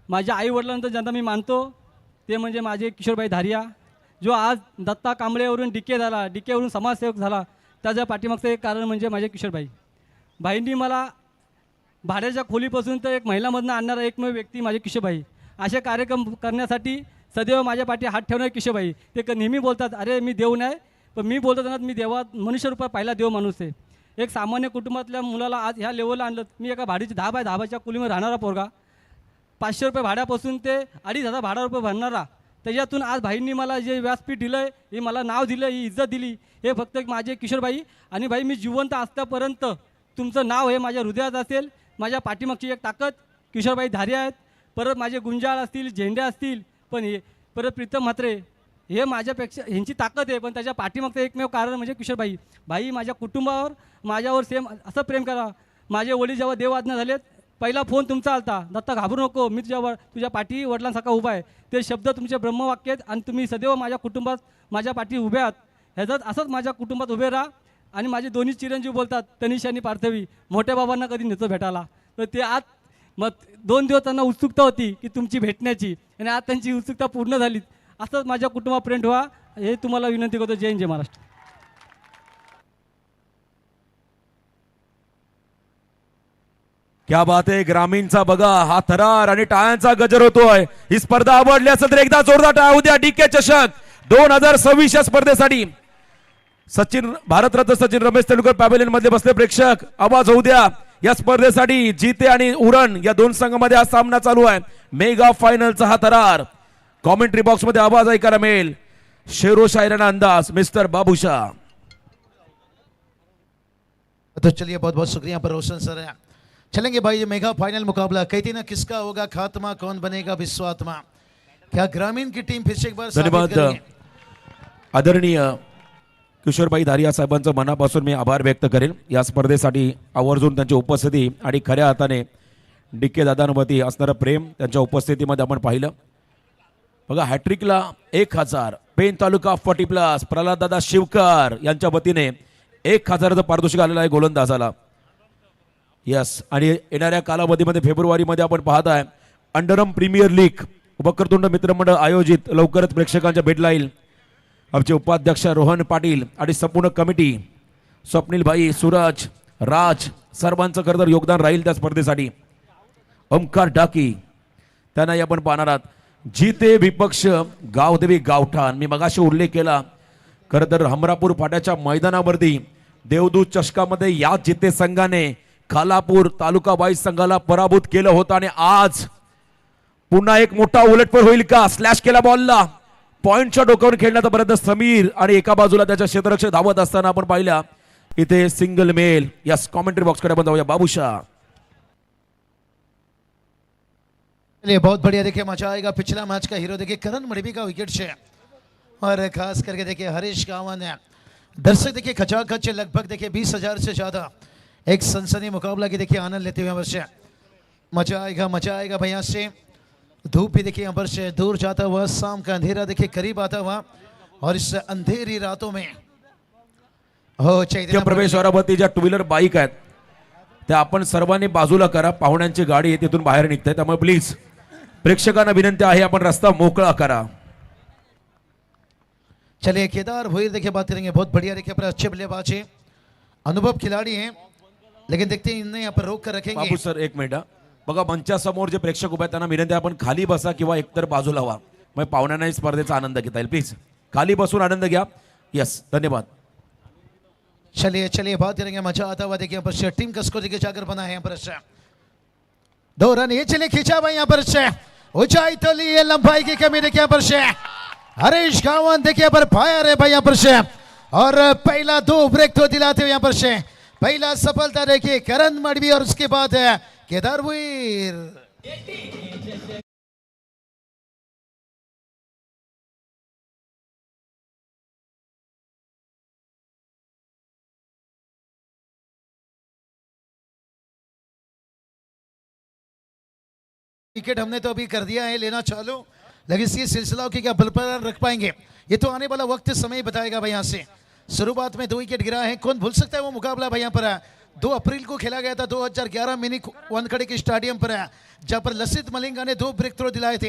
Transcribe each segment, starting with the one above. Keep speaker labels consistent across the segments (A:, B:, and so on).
A: माझ्या आईवडिलांचं ज्यांना मी मानतो ते म्हणजे माझे किशोरभाई धारिया, जो आज दत्ता कांबळेवरून डीके झाला, डीकेवरून समाजसेवक झाला, त्याच्या पाठीमागचं एक कारण म्हणजे माझे किशोरभाई. भाईंनी मला भाड्याच्या खोलीपासून तर एक महिलामधनं आणणारा एकमेव व्यक्ती माझे किशोरभाई. असे कार्यक्रम करण्यासाठी सदैव माझ्या पाठी हात ठेवणारे किशोरभाई. ते नेहमी बोलतात, अरे मी देव नाही, पण मी बोलतो त्यांना मी देवा मनुष्य रूपात पहिला देव माणूस आहे. एक सामान्य कुटुंबातल्या मुलाला आज ह्या लेवलला आणलं. मी एका भाडीची 10 बाय 10 खोलीमध्ये राहणारा पोरगा, 500 रुपये भाड्यापासून ते 2,500 भाडा रुपये भरणारा, त्याच्यातून आज भाईंनी मला जे व्यासपीठ दिलं आहे, हे मला नाव दिलं, ही इज्जत दिली, हे फक्त माझे किशोरभाई. आणि भाई मी जिवंत असतापर्यंत तुमचं नाव हे माझ्या हृदयात असेल. माझ्या पाठीमागची एक ताकद किशोरभाई धारिया आहेत. परत माझे गुंजाळ असतील, झेंडे असतील, पण हे परत प्रीतम म्हात्रे, हे माझ्यापेक्षा ह्यांची ताकद आहे, पण त्याच्या पाठीमागचं एकमेव कारण म्हणजे किशोरभाई. भाई माझ्या कुटुंबावर माझ्यावर सेम असं प्रेम करा. माझे वडील जेव्हा देवआज्ञा झालेत, पहिला फोन तुमचा आलता, दत्ता घाबरू नको, मी तुझ्या पाठी वडिलांसारखा उभा आहे. ते शब्द तुमचे ब्रह्मवाक्य आहेत आणि तुम्ही सदैव माझ्या कुटुंबात माझ्या पाठी उभे आहात. ह्याच्यात असंच माझ्या कुटुंबात उभे राहा. आणि माझे दोन्ही चिरंजीव बोलतात, तनिष आणि पार्थवी, मोठ्या बाबांना कधी नेतो भेटायला, तर ते आज मग 2 दिवस त्यांना उत्सुकता होती की तुमची भेटण्याची, आणि आज त्यांची उत्सुकता पूर्ण झाली. असंच माझ्या कुटुंबात फ्रेंड व्हा, हे तुम्हाला विनंती करतो. जय हिंद, जय महाराष्ट्र.
B: क्या बात आहे. ग्रामीणचा बघा हा थरार आणि टाळ्यांचा गजर होतोय. ही स्पर्धा आवडली असेल तर एकदा जोरदार टाळ्या होऊ द्या. डीके चषक 2026 या स्पर्धेसाठी सचिन, भारतरत्न सचिन रमेश तेंडुलकर पॅव्हेलियन मध्ये बसले प्रेक्षक, आवाज होऊ द्या. या स्पर्धेसाठी जीते आणि उरण या 2 संघांमध्ये हा सामना चालू आहे. मेगा फायनलचा हा थरार. कॉमेंट्री बॉक्स मध्ये आवाज ऐकायला मिळेल. शेरो शायराना अंदाज मिस्टर बाबूशाह.
C: तो चलिए, बहुत बहुत शुक्रिया पर रोशन सर. चलेंगे भाई, ये मेगा फाइनल मुकाबला कहती ना किसका होगा खात्मा, कौन बनेगा विश्वात्मा. क्या ग्रामीण की टीम फिर से एक बार
B: धन्यवाद. आदरणीय किशोरभाई धारिया साहेबांचं मनापासून मी आभार व्यक्त करेन. या स्पर्धेसाठी आवर्जून त्यांची उपस्थिती आणि खऱ्या हाताने डीके दादांवरती असणारं प्रेम त्यांच्या उपस्थितीमध्ये आपण पाहिलं. बघा, हॅट्रिकला 1000, पेन तालुका 40+, प्रल्हाद दादा शिवकर यांच्या वतीने 1000चं पारितोषिक आलेलं आहे गोलंदाजाला. यस. आणि येणाऱ्या कालावधीमध्ये फेब्रुवारीमध्ये आपण पाहत आहे अंडरम प्रीमियर लीग वक्रतुंड मित्रमंडळ आयोजित लवकरच प्रेक्षकांच्या भेटला येईल. आमचे उपाध्यक्ष रोहन पाटील आणि संपूर्ण कमिटी, स्वप्नील भाई, सूरज, राज, सर्वांचं खरं तर योगदान राहील त्या स्पर्धेसाठी. ओमकार डाकी त्यांनाही आपण पाहणार आहात. जीते विपक्ष गावदेवी गावठाण. मी मगाशी उल्लेख केला, खरं तर हमरापूर फाट्याच्या मैदानावरती देवदूत चषकामध्ये या जीते संघाने खालापूर तालुका वाईज संघाला पराभूत केलं होतं. आणि आज पुन्हा एक मोठा उलटफेर होईल का? स्लॅश केला बॉलला, पॉइंटच्या डोक्यावर खेळण्याचा प्रयत्न समीर, आणि एका बाजूला त्याच्या क्षेत्ररक्षक धावत असताना आपण पाहिल्या इथे single male. Yes. Commentary box कडे आपण जाऊया. बाबूशाह.
C: चलिए, बहुत बढ़िया. देखिए मजा आएगा. पिछला मैच का हीरो देखिए करण मड़वी का विकेट से, और खास करके देखिए हरीश गावन है. दर्शक देखिए खचाखच लगभग देखिए 20,000 से ज्यादा एक सनसनी मुकाबला की देखिए आनंद लेते हुए यहाँ पर से मजा आएगा भैया से. धूप भी देखिए यहाँ पर से दूर जाता हुआ, शाम का अंधेरा देखिए करीब आता हुआ, और इस अंधेरी रातों में हो चैतन्य
B: प्रवेशद्वारावरती ज्या 2 व्हीलर बाईक आहेत त्या आपण सर्वांनी बाजूला करा. पाहुण्यांची गाडी तिथून बाहेर निघते, त्यामुळे प्लीज प्रेक्षकांना विनंती आहे आपण रस्ता मोकळा करा.
C: चलिए, केदार भोईर देखिए बात करेंगे. बहुत बढ़िया देखिए पर अच्छे बल्लेबाज हैं, अनुभव खिलाड़ी हैं, लेकिन देखते हैं इन्हें यहाँ पर रोक कर रखेंगे.
B: बाबू सर, एक मिनिट. बघा, मंचासमोर जे प्रेक्षक उभे आहेत त्यांना विनंती आहे आपण खाली बसा किंवा एकतर बाजूला व्हा, मग पाहुण्यांनाही स्पर्धेचा आनंद घेता येईल. प्लीज खाली बसून आनंद घ्या. यस, धन्यवाद.
C: चलिए बात करेंगे. मजा आता हुआ देखिए यहाँ पर टीम का स्कोर देखिए जाकर बना है यहाँ पर 2 रन. ये चले खींचा भाई यहाँ पर ऊंचाई तो ली है, लंबाई की कमी देखिए यहाँ पर हरीश गावन देखिए पर फायर है भाई यहाँ पर और पहला 2 ब्रेक तो दिलाते हुए यहाँ पर पहला सफलता देखिए करण मड़वी, और उसके बाद है केदार भोईर. विकेट हमने तो अभी कर दिया है, लेना चालू, लेकिन इसकी सिलसिला की क्या बरकरार रख पाएंगे ये तो आने वाला वक्त समय बताएगा भाई. यहाँ से शुरुआत में 2 विकेट गिरा है, कौन भूल सकता है वो मुकाबला भाई यहाँ पर 2 अप्रैल को खेला गया था 2011 मिनी वानखेड़े के स्टेडियम पर, जहां पर लसित मलिंगा ने 2 ब्रेक थ्रो दिलाए थे,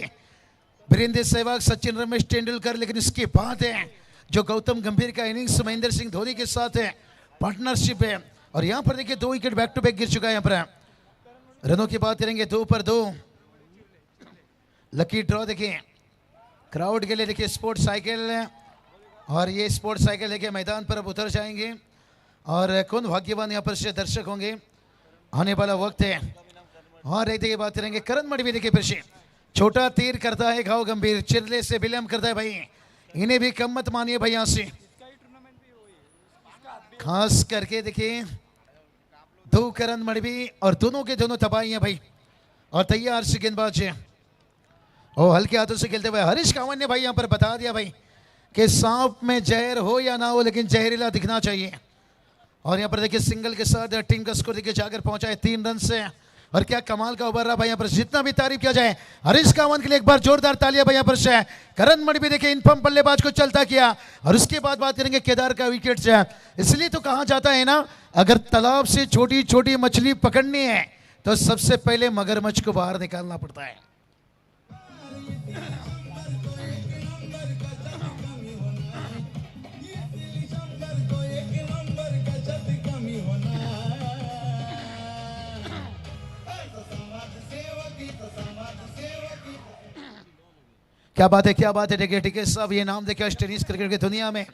C: वीरेंद्र सहवाग, सचिन रमेश तेंदुलकर। लेकिन इसके बाद है जो गौतम गंभीर का इनिंग्स महेंद्र सिंह धोनी के साथ है, पार्टनरशिप है, और यहाँ पर देखिए 2 विकेट बैक टू बैक गिर चुका है। यहाँ पर रनों की बात करेंगे 2 पर 2। लकी ड्रॉ देखिए क्राउड के लिए, देखिए स्पोर्ट्स साइकिल, और ये स्पोर्ट्स साइकिल लेके मैदान पर अब उतर जाएंगे। और कौन भाग्यवान यहाँ पर से दर्शक होंगे, आने वाला वक्त है। और एक देखिए बात करेंगे करण मडवी, देखिए फिर से छोटा तीर करता है घाव गंभीर, चिरले से विलम्ब करता है भाई, इन्हें भी कम मत मानिए भाई। यहाँ से खास करके देखिए 2 करण मडवी, और दोनों के दोनों तबाही हैं भाई, और तैयार से गेंदबाज है और हल्के हाथों से खेलते हुए हरीश कांवत ने भाई यहाँ पर बता दिया भाई कि सांप में जहर हो या ना हो, लेकिन जहरीला दिखना चाहिए। और यहाँ पर देखिए सिंगल के साथ टीम का स्कोर देखिए जाकर पहुंचा है 3 रन से, और क्या कमाल का ओवर रहा भाई। यहाँ पर जितना भी तारीफ किया जाए हरीश कांवत के लिए एक बार जोरदार तालियां भाई यहाँ पर से। करण मडवी देखिए इनफॉर्म बल्लेबाज को चलता किया, और उसके बाद बात करेंगे केदार का विकेट से। इसलिए तो कहा जाता है ना, अगर तालाब से छोटी छोटी मछली पकड़नी है तो सबसे पहले मगरमच्छ को बाहर निकालना पड़ता है। क्या बात है, क्या बात है। देखिए टिके साहब, ये नाम देखिए टेनिस क्रिकेट की दुनिया में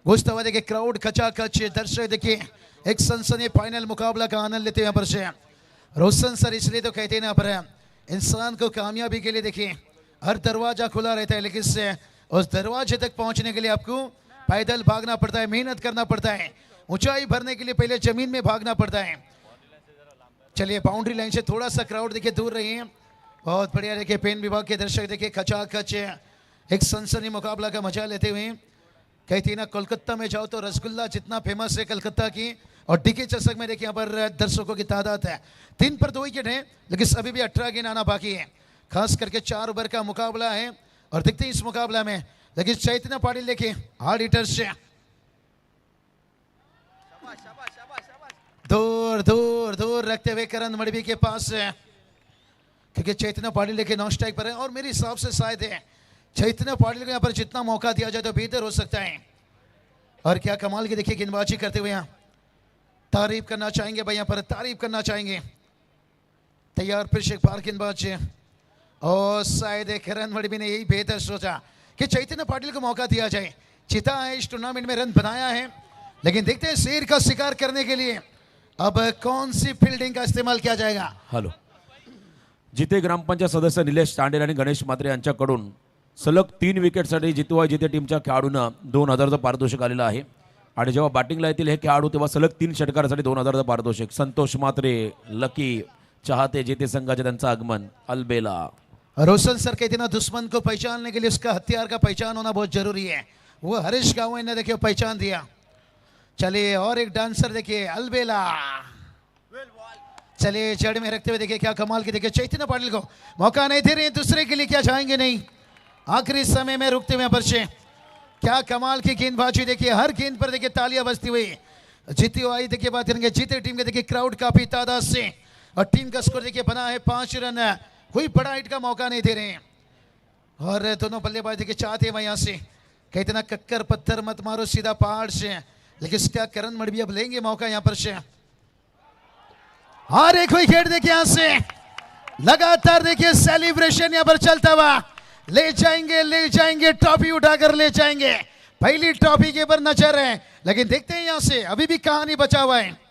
C: घुसता हुआ देखिए क्राउड खचाखच, दर्शक देखिए एक सनसनी फाइनल मुकाबला का आनंद लेते हैं यहाँ पर से। रोशन सर इसलिए तो कहते हैं ना पर इंसान को कामयाबी के लिए देखिए हर दरवाजा खुला रहता है, लेकिन इससे उस दरवाजे तक पहुंचने के लिए आपको पैदल भागना पड़ता है, मेहनत करना पड़ता है, ऊंचाई भरने के लिए पहले जमीन में भागना पड़ता है। चलिए बाउंड्री लाइन से थोड़ा सा क्राउड देखिए दूर रही है, बहुत बढ़िया। देखिए पेन विभाग के दर्शक देखिए खचाखच एक सनसनी मुकाबला का मजा लेते हुए। कहती है ना कोलकाता में जाओ तो रसगुल्ला जितना फेमस है कलकत्ता की, और डीके चषक में देखिए यहाँ पर दर्शकों की तादाद है। 3 पर 2 विकेट है, लेकिन अभी भी 18 गेंद आना बाकी है। खास करके 4 ओवर का मुकाबला है, और देखते हैं इस मुकाबला में लेकिन चैतन्य पाटिल लेके हार्ड हिटर से दूर दूर दूर रखते हुए करण मडवी के पास है, क्योंकि चैतन्य पाटिल लेके नॉन स्ट्राइक पर है। और मेरे हिसाब से शायद है चैतन्य पाटिल को यहाँ पर जितना मौका दिया जाए तो बेहतर हो सकता है। और क्या कमाल की देखिए गेंदबाजी करते हुए यहाँ तारीफ करना चाहेंगे भाई, यहाँ पर तारीफ करना चाहेंगे। तैयार फिर से एक बार गेंदबाज, और शायद करण मडवी ने यही बेहतर सोचा कि चैतन्य पाटिल को मौका दिया जाए। चिता है, इस टूर्नामेंट में रन बनाया है, लेकिन देखते हैं शेर का शिकार करने के लिए अब कौन सी फील्डिंग का इस्तेमाल किया जाएगा।
B: हॅलो, जिथे ग्रामपंचायत सदस्य निलेश तांडेल आणि गणेश म्हात्रे यांच्याकडून सलग 3 विकेटसाठी जितवा जिथे टीमच्या खेळाडूंना 2000चं पारितोषिक आलेलं आहे, आणि जेव्हा बॅटिंगला येतील हे खेळाडू तेव्हा सलग 3 षटकारासाठी 2000चं पारितोषिक। संतोष म्हात्रे, लकी, चाहते जिते संघाचे त्यांचं आगमन, अलबेला।
C: रोशन सर कहते ना दुश्मन को पहचानने के लिए उसका हथियार का पहचान होना बहुत जरूरी है, वो हरीश कांवत ने देखिए पहचान दिया। चलिए और एक डांसर देखिए अलबेला, चलिए जड़ में रखते हुए देखिए क्या कमाल की, देखिए चैतन्य पाटिल को मौका नहीं दे रहे हैं, दूसरे के लिए क्या जाएंगे नहीं। आखिरी समय में रुकते हुए बर्शे, क्या कमाल की गेंदबाजी देखिए, हर गेंद पर देखिए तालियां बजती हुई। जीती हुई देखिए बात करेंगे जीते टीम के देखिए क्राउड काफी तादाद से, और टीम का स्कोर देखिए बना है 5 रन, कोई बड़ा हिट का मौका नहीं दे रहे हैं। और दोनों बल्लेबाज देखिए चाहते हैं यहाँ से, कहते ना कक्कर पत्थर मत मारो सीधा पहाड़ से, लेकिन क्या करण मडवी अब लेंगे मौका यहाँ पर से। और एक विकेट देखिए यहाँ से, लगातार देखिए सेलिब्रेशन यहाँ पर चलता हुआ, ले जाएंगे ट्रॉफी उठाकर ले जाएंगे। पहली ट्रॉफी के ऊपर नजर है, लेकिन देखते हैं यहाँ से अभी भी कहानी बचा हुआ है।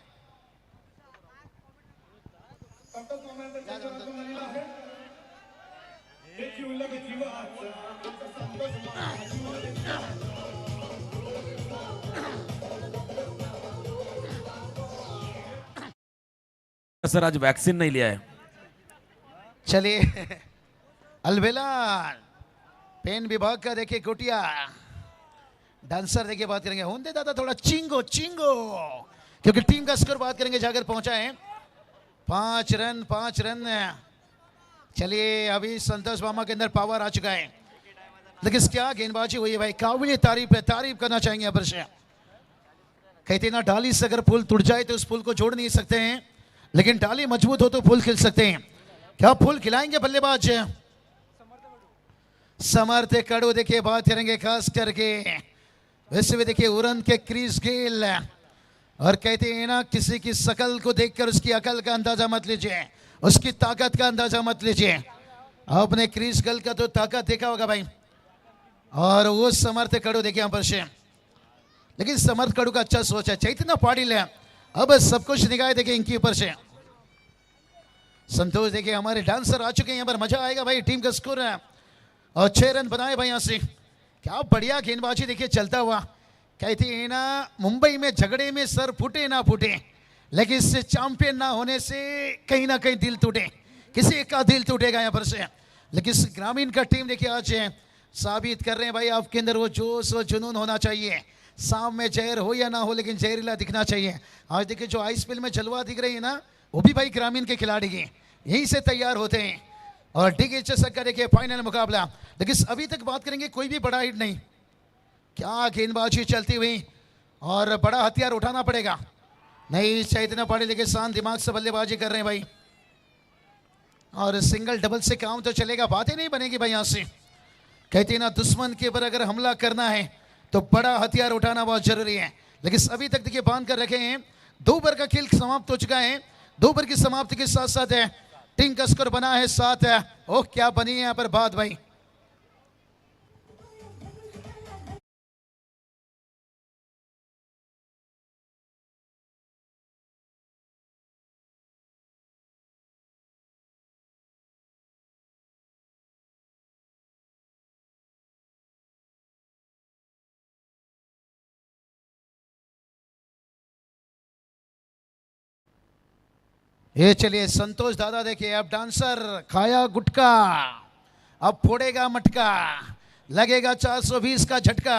B: सर आज वैक्सीन नहीं लिया है।
C: चलिए अलबेला, पेन विभाग का देखिए कुटिया, डांसर देखिए बात करेंगे होंदे दादा थोड़ा चिंगो चिंगो, क्योंकि टीम का स्कोर बात करेंगे जाकर पहुंचा है 5 रन। चलिए अभी संतोष मामा के अंदर पावर आ चुका है, लेकिन क्या गेंदबाजी हुई है भाई, काबिल तारीफ है, तारीफ करना चाहेंगे यहाँ पर से। कहते ना डाली से अगर पुल टूट जाए तो उस पुल को जोड़ नहीं सकते हैं, लेकिन डाली मजबूत हो तो पुल खिल सकते हैं। क्या पुल खिलाएंगे बल्लेबाज समर्थ कड़ू? देखिए बात करेंगे खास करके वैसे भी देखिए उड़न के क्रिस गेल, और कहते हैं ना किसी की शकल को देखकर उसकी अकल का अंदाजा मत लीजिए, उसकी ताकत का अंदाजा मत लीजिए। आपने क्रिस गेल का तो ताकत देखा होगा भाई, और वो समर्थ कड़ू देखिए यहाँ पर से, लेकिन समर्थ कड़ू का अच्छा सोच है। चैतन्य पाटिल है, अब सब कुछ निगाह देखिए इनके ऊपर से। संतोष देखिए हमारे डांसर आ चुके हैं यहाँ पर, मजा आएगा भाई। टीम का स्कोर है और 6 रन बनाए भाई यहाँ से। क्या बढ़िया गेंदबाजी देखिए चलता हुआ। कहते हैं ना मुंबई में झगड़े में सर फूटे ना फूटे, लेकिन इससे चैंपियन ना होने से कहीं ना कहीं दिल टूटे, किसी एक का दिल टूटेगा यहाँ पर से। लेकिन इस ग्रामीण का टीम देखिए आज साबित कर रहे हैं भाई आपके अंदर वो जोश वो जुनून होना चाहिए। शाम में जहर हो या ना हो, लेकिन जहरीला दिखना चाहिए। आज देखिए जो आईपीएल में जलवा दिख रही है ना, वो भी भाई ग्रामीण के खिलाड़ी हैं, यहीं से तैयार होते हैं। और डीके चषक का देखिए फाइनल मुकाबला, लेकिन अभी तक बात करेंगे कोई भी बड़ा हिट नहीं। क्या गेंदबाजी चलती हुई, और बड़ा हथियार उठाना पड़ेगा। नहीं चैतन्य पाटिल लेकिन शांत दिमाग से बल्लेबाजी कर रहे हैं भाई, और सिंगल डबल से काम तो चलेगा, बातें नहीं बनेगी भाई यहाँ से। कहते हैं ना दुश्मन के ऊपर अगर हमला करना है तो बड़ा हथियार उठाना बहुत जरूरी है। लेकिन अभी तक देखिए बांध कर रखे हैं। 2 ओवर का खेल समाप्त हो चुका है। 2 ओवर की समाप्ति के साथ साथ है टीम का स्कोर बना है 7 है। ओह क्या बनी है यहाँ पर बात भाई। ये चलिए संतोष दादा देखिए अब डांसर खाया गुटका, अब फोड़ेगा मटका, लगेगा 420 का झटका।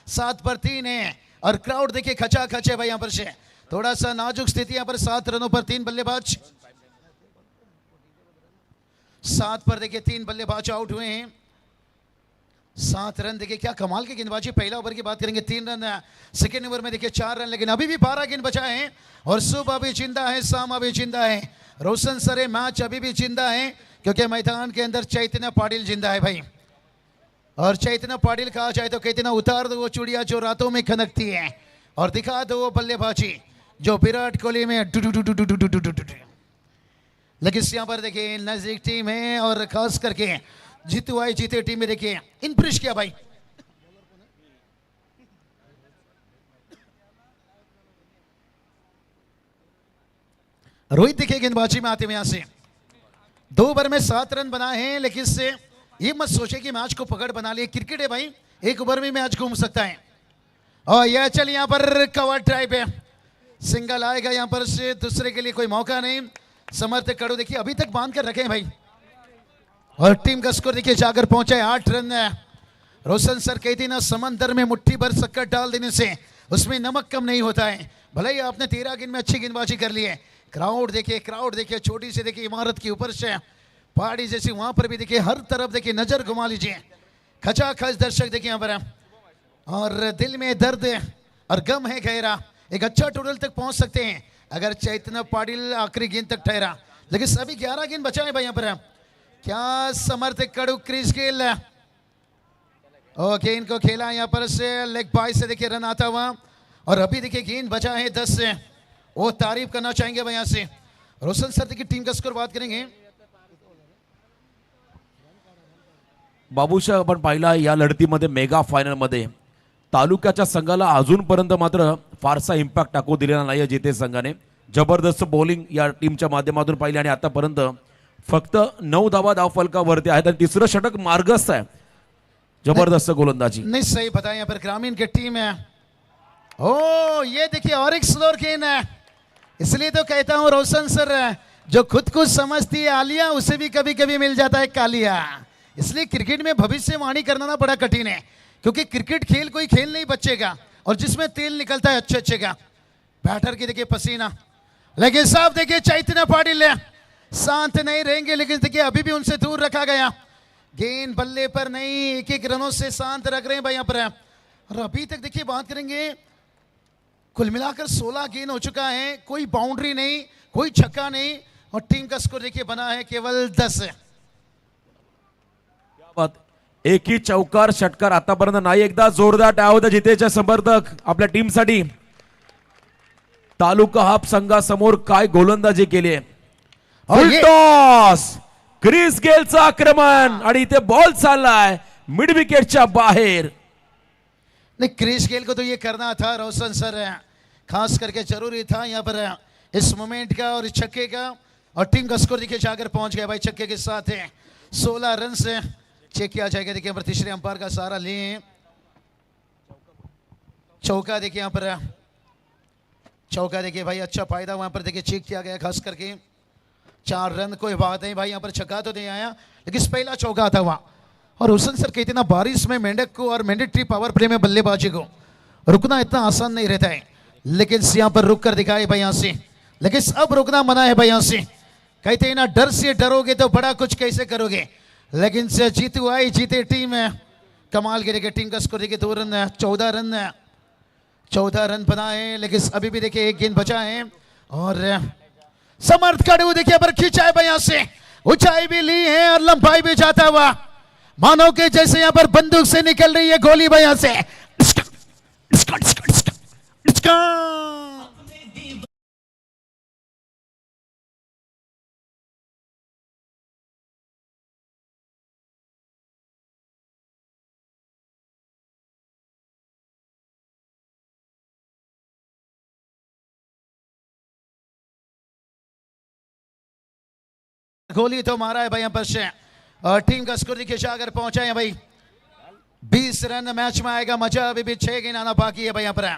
C: 7 पर 3 है, और क्राउड देखिए खचा खचे भाई यहाँ पर से। थोड़ा सा नाजुक स्थिति यहाँ पर। 7 रनों पर 3 बल्लेबाज, 7 पर देखिए 3 बल्लेबाज आउट हुए हैं। 7 रन देखिए क्या कमाल की गेंदबाजी। पहला ओवर की बात करेंगे 3 रन, सेकेंड ओवर में देखिए 4 रन, लेकिन अभी भी 12 गेंद बचा है। और सुबह अभी जिंदा है, शाम अभी जिंदा है, रोशन सरे मैच अभी भी जिंदा है, क्योंकि मैदान के अंदर चैतन्य पाटिल जिंदा है भाई। और चैतन्य पाटिल कहा जाए तो कहते ना उतार दो वो चूड़िया जो रातों में खनकती है, और दिखा दो वो बल्लेबाजी जो विराट कोहली में do do do do do do do do do do. लेकिन यहाँ पर देखिए नजदीक टीम है, और खास करके जीतू आई जीते टीम में देखिए इम्प्रेस किया भाई। रोहित देखिए गेंदबाजी में आते हुए यहां से 2 ओवर में 7 रन बनाए हैं, लेकिन इससे ये मत सोचे कि मैच को पकड़ बना लिए। क्रिकेट है भाई, 1 ओवर में मैच घूम सकता है। और यह चल यहाँ पर कवर ड्राइव है, सिंगल आएगा यहाँ पर से, दूसरे के लिए कोई मौका नहीं। समर्थ कड़ू देखिए अभी तक बांध कर रखे हैं भाई, और टीम का स्कोर देखिए जाकर पहुंचा है 8 रन। रोशन सर कहती ना समंदर में मुट्ठी भर शक्कर डाल देने से उसमें नमक कम नहीं होता है। भले ही आपने 13 गेंद में अच्छी गेंदबाजी कर ली है। क्राउड देखिए छोटी सी देखिए इमारत की ऊपर से पहाड़ी जैसी, वहां पर भी देखिए हर तरफ देखिए नजर घुमा लीजिए, खचाखच दर्शक देखिए यहाँ पर है। और दिल में दर्द है और गम है गहरा। एक अच्छा टोटल तक पहुंच सकते हैं अगर चैतन्य पाटिल आखिरी गेंद तक ठहरा, लेकिन सभी 11 गेंद बचा है भाई यहाँ पर है। क्या समर्थ कड़ू क्रिस गेल, गेंद को खेला यहाँ पर से लेग बाय से देखिए रन आता हुआ, और अभी देखिए गेंद बचा है 10 से। वो तारीफ करना चाहेंगे भाई यहाँ से। रोशन सर की टीम का स्कोर बात करेंगे।
B: बाबूशा आपण पाहिला या लढतीमध्ये मेगा फायनलमध्ये तालुक्याच्या संघाला अजूनपर्यंत मात्र फारसा इम्पॅक्ट टाकू दिलेला नाही जिथे संघाने। जबरदस्त बॉलिंग या टीमच्या माध्यमातून पाहिली, आणि आतापर्यंत फक्त 9 धावा धावफलकावरती आहेत, आणि 3रं षटक मार्गस्थ आहे। जबरदस्त गोलंदाजी।
C: नहीं सही बताया यहाँ पर ग्रामीण की टीम है। ओ ये देखिए और एक स्लोर गेंद है, इसलिए तो कहता हूँ रोशन सर जो खुद को समझती है आलिया, उसे भी कभी कभी मिल जाता है कालिया। इसलिए क्रिकेट में भविष्यवाणी करना ना बड़ा कठिन है, क्योंकि क्रिकेट खेल कोई खेल नहीं बच्चे का, और जिसमें तेल निकलता है अच्छे अच्छे का। बैटर की देखिए पसीना, लेकिन साहब देखिए चैतन्य पाटिल शांत नहीं रहेंगे, लेकिन देखिए अभी भी उनसे दूर रखा गया। गेंद बल्ले पर नहीं, 1-1 रनों से शांत रख रहे हैं भाई यहाँ पर। और अभी तक देखिए बात करेंगे कुल मिलाकर 16 गेंद हो चुका है, कोई बाउंड्री नहीं, कोई छक्का नहीं, और टीम का स्कोर देखिए बना है केवल 10 है।
B: बात एकही चौकार षटकार आतापर्यंत नाही. एकदा जोरदार टाळ्या होत्या जितेच्या समर्थक आपल्या टीमसाठी. तालुका हाफ संघासमोर काय गोलंदाजी केली आहे.
C: और ये-
B: टॉस क्रिस गेलचं आक्रमण आणि इथे बॉल चाललाय मिड विकेटच्या बाहेर.
C: नहीं, क्रिस गेल को तो ये करना था रोशन सर, खास करके जरूरी था यहाँ पर इस मोमेंट का और इस छक्के का, और टीम का स्कोर देखिए जाकर पहुंच गया भाई छक्के के साथ है 16 रन से। चेक किया जाएगा, देखिए यहाँ पर तीसरे अंपायर का सहारा लिए, चौका देखिए यहाँ पर, चौका देखिए भाई, अच्छा फायदा वहां पर देखिए चेक किया गया, खास करके 4 रन कोई बात नहीं भाई, यहाँ पर छक्का तो नहीं आया लेकिन पहला चौका था वहां। और हुसैन सर कहते ना, बारिश में मेंढक को और मैंडेटरी पावर प्ले में बल्लेबाजी को रुकना इतना आसान नहीं रहता है, लेकिन यहाँ पर रुक कर दिखाए भाई यहाँ से, लेकिन अब रुकना मना है भाई यहाँ से। कहते हैं ना, डर से डरोगे तो बड़ा कुछ कैसे करोगे, लेकिन से जीतू आई, जीते टीम है, कमाल के देखिए टीम का स्कोर देखिए 2 रन है, 14 रन बनाए, लेकिन अभी भी देखिए 1 गेंद बचा है। और समर्थ कड़ू देखिए पर खींचा है भाई यहाँ से, ऊंचाई भी ली है और लंबाई भी जाता हुआ, मानो के जैसे यहाँ पर बंदूक से निकल रही है गोली भाई यहाँ से। गोली तो मारा है भाई यहाँ पर से, और टीम का स्कोर देखिए जाकर पहुंचा है भाई 20 रन मैच में आएगा मजा, अभी भी 6 गेंद आना बाकी है भाई यहाँ पर।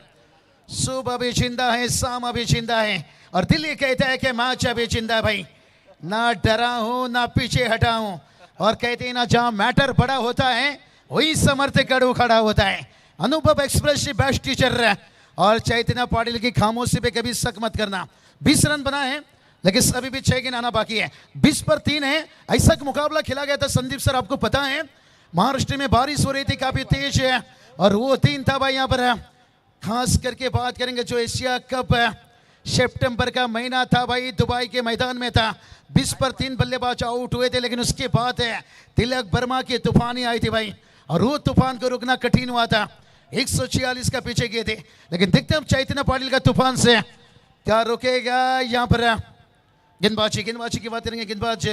C: सुबह भी जिंदा है, शाम अभी जिंदा है, और दिल ये कहता है कि मैच अभी जिंदा है भाई, ना डरा हूं ना पीछे हटा हूं, और कहते हैं ना, जहां मैटर बड़ा होता है वही समर्थ कड़ू खड़ा होता है। अनुभव एक्सप्रेस की बेस्ट टीचर और चैतन्य पाटिल की खामोशी पे कभी शक मत करना। 20 रन बना है लेकिन अभी भी 6 गेंद आना बाकी है, 20 पर 3 है। ऐसा मुकाबला खेला गया था संदीप सर, आपको पता है महाराष्ट्र में बारिश हो रही थी काफी तेज है, और वो 3 था भाई यहाँ पर। खास करके बात करेंगे जो एशिया कप सितंबर का महीना था भाई, दुबई के मैदान में था, 20 पर 3 बल्लेबाज आउट हुए थे, लेकिन उसके बाद तिलक वर्मा की तूफानी आई थी भाई, और वो तूफान को रुकना कठिन हुआ था। 146 का पीछे गए थे, लेकिन देखते हैं चैतन्य पाटिल का तूफान से क्या रुकेगा यहाँ पर। गेंदबाजी की बात करेंगे, गेंदबाज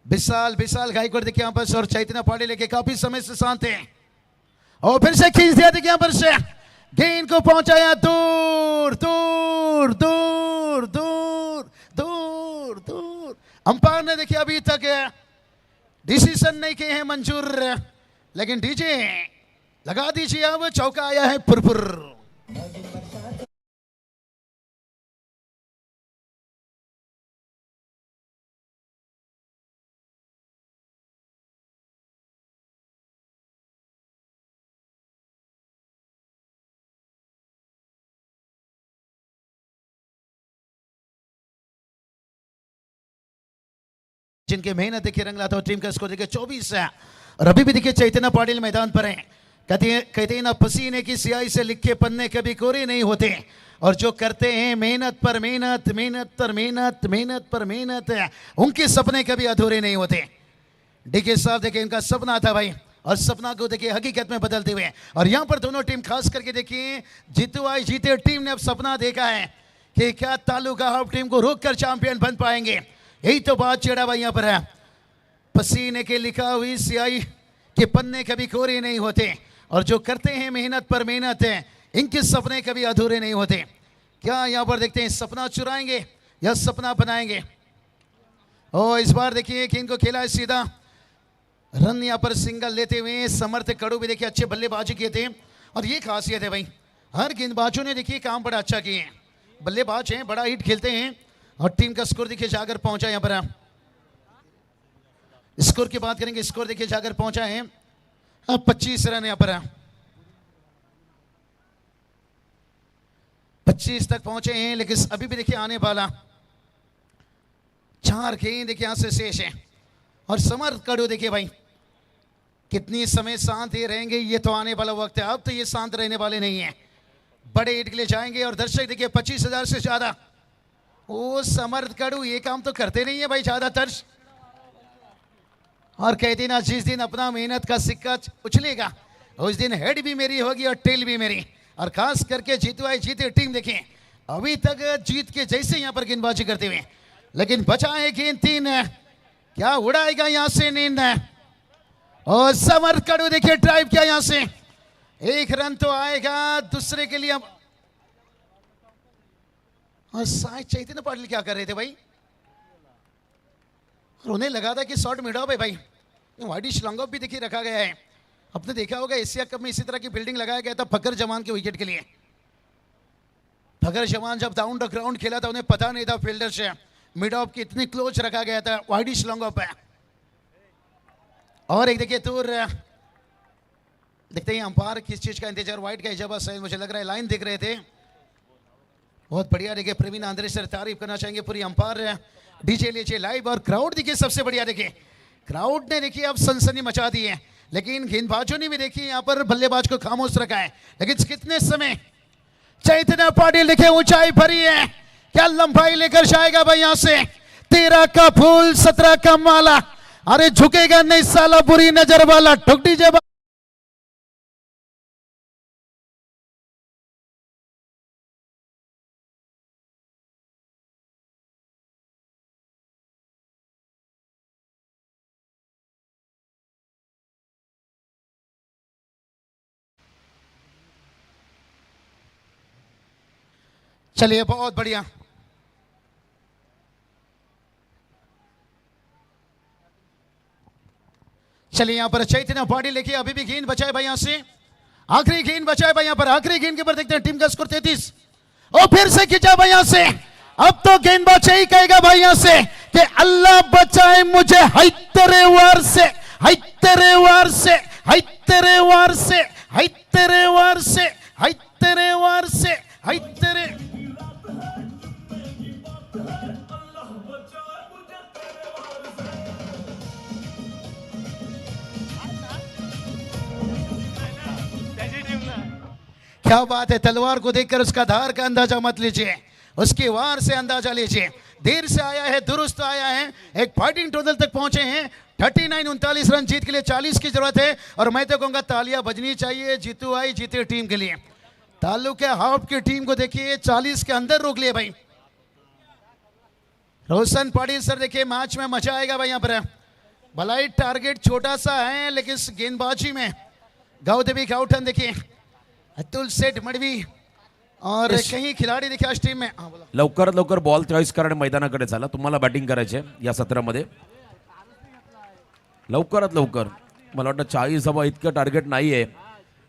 C: विशाल गायकवाड़ देखिए यहाँ पर, और चैतन्य पाटिल लेके काफी समय से शांत है, और फिर से खींच दिया देखिए यहाँ पर से, गेंद को पहुंचाया दूर दूर दूर दूर दूर दूर। अंपायर ने देखिए अभी तक डिसीजन नहीं किए हैं मंजूर, लेकिन डीजे लगा दीजिए, अब चौका आया है फुरफुर। जिनके मेहनत देखिए रंग लाता, टीम का स्कोर देखिए 24 है, और अभी भी देखिए चैतन्य पाटिल मैदान पर है। कहते हैं ना, पसीने की स्याही से लिखे पन्ने कभी कोरे नहीं होते, और जो करते हैं मेहनत पर मेहनत, मेहनत पर मेहनत, मेहनत पर मेहनत, उनके सपने कभी अधूरे नहीं होते। डीके साहब देखिए इनका सपना था भाई, और सपना को देखिए हकीकत में बदलते हुए, और यहाँ पर दोनों टीम खास करके देखिए जीतू आई जीते टीम ने अब सपना देखा है कि क्या तालुका हाफ टीम को रोक कर चैंपियन बन पाएंगे। यही तो बात छेड़ा भाई यहाँ पर है, पसीने के लिखा हुई स्याही के पन्ने कभी कोरे नहीं होते, और जो करते हैं मेहनत पर मेहनत है, इनके सपने कभी अधूरे नहीं होते। क्या यहाँ पर देखते हैं सपना चुराएंगे या सपना बनाएंगे। और इस बार देखिए कि इनको खेला है सीधा, रन यहाँ पर सिंगल लेते हुए समर्थ कड़ू भी देखिए अच्छे बल्लेबाजी किए थे, और ये खासियत है भाई, हर गेंदबाजों ने देखिए काम बड़ा अच्छा किए हैं, बल्लेबाज हैं, बड़ा हिट खेलते हैं, और टीम का स्कोर देखिए जाकर पहुंचा यहाँ पर। स्कोर की बात करेंगे, स्कोर देखिए जाकर पहुंचा है 25 रन यहाँ पर, 25 तक पहुंचे हैं, लेकिन अभी भी देखिए आने वाला 4 गेंद देखिए यहां से शेष है। और समर्थ कड़ू देखिए भाई कितनी समय शांत ये रहेंगे ये तो आने वाला वक्त है, अब तो ये शांत रहने वाले नहीं है। बड़े हिट के लिए जाएंगे और दर्शक देखिए 25,000 से ज्यादा। ओ समर्थ कड़ू ये काम तो करते नहीं है भाई ज्यादातर, और कहते ना जिस दिन अपना मेहनत का सिक्का उछलेगा उस दिन हेड भी मेरी होगी और टेल भी मेरी। और खास करके जीतवाई जीते टीम देखें अभी तक जीत के जैसे यहाँ पर गेंदबाजी करते हुए, लेकिन बचा है गेंद 3, क्या उड़ाएगा यहाँ से नींद। और समर्थ कड़ू देखिए ड्राइव किया यहाँ से, 1 रन तो आएगा दूसरे के लिए। अब और साई चैतन्य पाटिल क्या कर रहे थे भाई, और उन्हें लगा था कि शॉट मिड ऑफ है भाई। वाइडिश लॉन्ग ऑफ भी देखिए रखा गया है। आपने देखा होगा एशिया कप में इसी तरह की बिल्डिंग लगाया गया था फकर जमान के विकेट के लिए। फकर जमान जब डाउन द ग्राउंड खेला था उन्हें पता नहीं था फील्डर से मिड ऑफ की इतनी क्लोज रखा गया था, वाइडिश लॉन्ग ऑफ है। और एक देखिए दूर देखते ही अंपायर किस चीज का इंतजार, वाइट का इजाबा सही मुझे लग रहा है, लाइन दिख रहे थे। बहुत बढ़िया देखिए प्रवीण आंद्रे सर तारीफ करना चाहेंगे पूरी अंपायर डीजे लीजिए लाइव। और क्राउड देखिए सबसे बढ़िया देखिए, क्राउड ने देखिए अब सनसनी मचा दी है, लेकिन गेंदबाजों ने भी देखिए यहाँ पर बल्लेबाज को खामोश रखा है। लेकिन कितने समय चैतन्य पाटिल देखिए ऊंचाई भरी है, क्या लंबाई लेकर जाएगा भाई यहाँ से। 13 का फूल 17 का माला, अरे झुकेगा नहीं साला बुरी नजर वाला, ठुक दीजिए। चलिए बहुत बढ़िया, चलिए यहाँ पर चैतन्य पाटिल लेके अभी भी गेंद बचाए भाई यहाँ से, आखिरी गेंद बचाए भाई यहाँ पर, आखिरी गेंद के ऊपर देखते हैं टीम का स्कोर 33। और फिर से खींचा भाई यहाँ से, अब तो गेंदबाज यही कहेगा भाई यहाँ से कि अल्लाह बचाए मुझे हाय तेरे वार से, हाय तेरे वार से, हाय तेरे वार से, हाय तेरे वार से, हाय तेरे वार से, हाय तेरे। क्या बात है, तलवार को देखकर उसका धार का अंदाजा मत लीजिए, उसकी वार से अंदाजा लीजिए। देर से आया है दुरुस्त आया है, एक फाइटिंग टोटल तक पहुंचे हैं। 39 रन जीत के लिए 40 की जरूरत है, और मैं तो कहूंगा तालियां बजनी चाहिए जीतू आई जीते टीम के लिए। तालुके हाफ की टीम को देखिए 40 के अंदर रोक लिए भाई। रोशन पाटिल सर देखिए मैच में मजा आएगा भाई यहाँ पर। भलाई टारगेट छोटा सा है लेकिन गेंदबाजी में गावदेवी गावठन देखिए, अतुल सेठ मडवी और काही खिलाडी देखिए आज टीम में।
B: लवकरात लवकर बॉल चॉईस करा आणि मैदानाकडे चला, तुम्हाला बॅटिंग करायची आहे या सत्रामध्ये। लवकरात लवकर, मला वाटतं 40 हवा इतकं टार्गेट नाही आहे,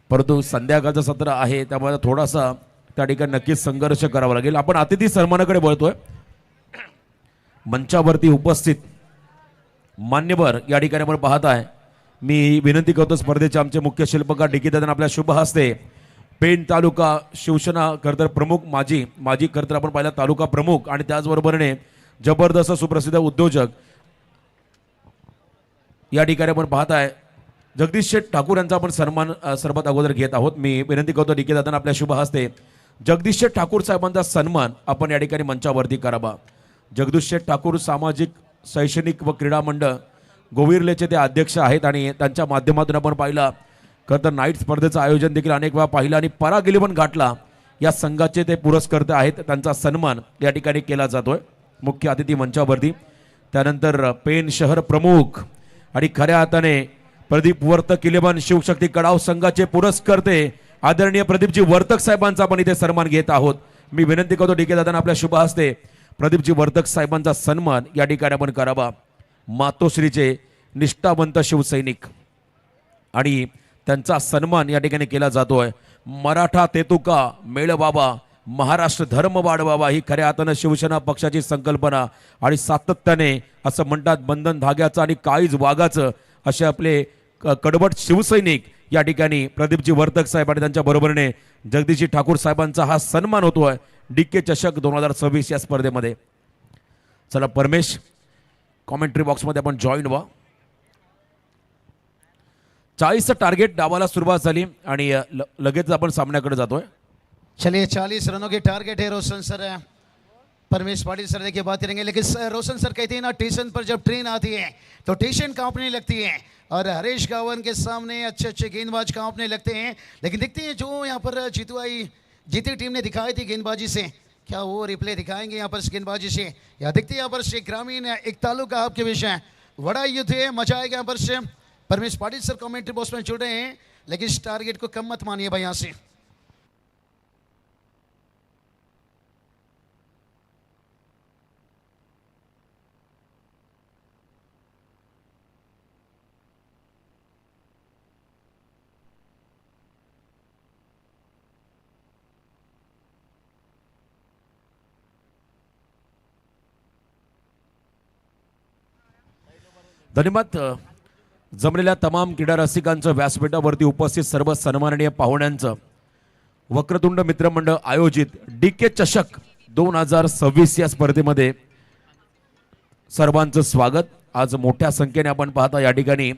B: परंतु संध्याकाळचं सत्र आहे त्यामुळे थोडासा त्या ठिकाणी नक्कीच संघर्ष करावा लागेल। आपण अतिथी सन्मानाकडे बोलतोय, मंचावरती उपस्थित मान्यवर या ठिकाणी आपण पाहत आहे। मी विनंती करतो स्पर्धेचे आमचे मुख्य शिल्पकार डी के दादा आपल्या शुभ हस्ते पेण तालुका शिवसेना खरतर प्रमुख माजी खरतर आपण पाहिला तालुका प्रमुख आणि त्याचबरोबरीने जबरदस्त सुप्रसिद्ध उद्योजक या ठिकाणी आपण पाहत आहे जगदीश शेठ ठाकूर यांचा आपण सन्मान सर्वात अगोदर घेत आहोत। मी विनंती करतो डी के दादा आपल्या शुभ हस्ते जगदीश शेठ ठाकूर साहेबांचा सन्मान आपण या ठिकाणी मंचावरती करावा। जगदीश शेठ ठाकूर सामाजिक शैक्षणिक व क्रीडा मंडळ गोविर्लेचे ते अध्यक्ष आहेत आणि त्यांच्या माध्यमातून आपण पाहिला खरं तर नाईट स्पर्धेचं आयोजन देखील अनेक वेळा पाहिलं आणि परागिली पण गाठला। या संघाचे ते पुरस्कर्ते आहेत, त्यांचा सन्मान या ठिकाणी केला जातोय मुख्य अतिथी मंचावरती। त्यानंतर पेण शहर प्रमुख आणि खऱ्या हाताने प्रदीप वर्तक किलेबन शिवशक्ती कडाव संघाचे पुरस्कर्ते आदरणीय प्रदीपजी वर्तक साहेबांचा आपण इथे सन्मान घेत आहोत। मी विनंती करतो डी के दादा आपल्या शुभ हस्ते प्रदीपजी वर्तक साहेबांचा सन्मान या ठिकाणी आपण करावा। मातोश्रीचे निष्ठावंत शिवसैनिक आणि त्यांचा सन्मान या ठिकाणी केला जातोय। मराठा तेतुका मेळ बाबा महाराष्ट्र धर्म वाढवावा ही खऱ्या हाताने शिवसेना पक्षाची संकल्पना आणि सातत्याने असं म्हणतात बंधन धाग्याचं आणि काळीज वाघाचं असे आपले कडवट शिवसैनिक या ठिकाणी प्रदीपजी वर्तक साहेब आणि त्यांच्या बरोबरीने जगदीशजी ठाकूर साहेबांचा हा सन्मान होतोय डीके चषक 2026 या स्पर्धेमध्ये। चला परमेश कॉमेंट्री बॉक्समध्ये आपण जॉईन व्हा। 40चं टार्गेट डावाला सुरुवात झाली आणि लगेच आपण सामन्याकडे जातोय.
C: चलिए 40 रनों की टारगेट है रोशन सर परमेश पाटिल सर देखिए बात करेंगे लेकिन रोशन सर कहते हैं ना स्टेशन पर जब ट्रेन आती है तो स्टेशन कांपने लगती है और हरीश गावन के सामने अच्छे अच्छे गेंदबाज कांपने लगते हैं लेकिन देखते हैं जो यहाँ पर जीती टीम ने दिखाई थी गेंदबाजी से क्या वो रिप्ले दिखाएंगे यहाँ पर गेंदबाजी से या देखते हैं यहाँ पर से ग्रामीण एक तालुका आपके विषय बड़ा युद्ध है मजा आएगा यहाँ पर से परमेश पाटिल सर कमेंट्री बॉक्स में जुड़ रहे हैं लेकिन इस टारगेट को कम मत मानिए भाई यहाँ से.
B: धन्यवाद. जमलेल्या तमाम क्रीडा रसिकांचं, व्यासपीठावरती उपस्थित सर्व सन्माननीय पाहुण्यांचं, वक्रतुंड मित्रमंडळ आयोजित DK चषक 2026 या स्पर्धेमध्ये सर्वांचं स्वागत. आज मोठ्या संख्येने आपण पाहता या ठिकाणी